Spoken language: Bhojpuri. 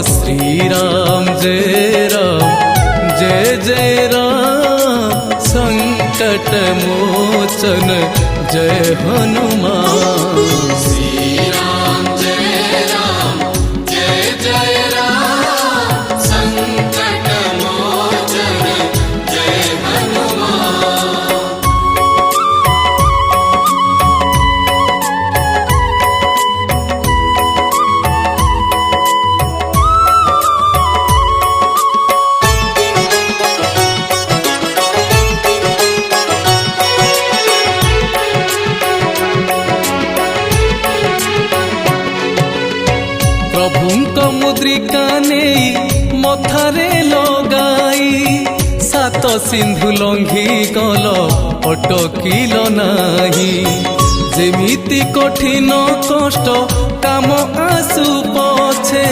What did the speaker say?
श्रीराम जय राम संकट मोचन जय हनुमान। श्रीराम जय राम संकट मोचन जय हनुमान। प्रभुंक मुद्रिका नहीं मथारे लगाई सात सिंधु लंघी गल अटकिल नाही। जेमिति कठिन कष्ट काम आसु पछे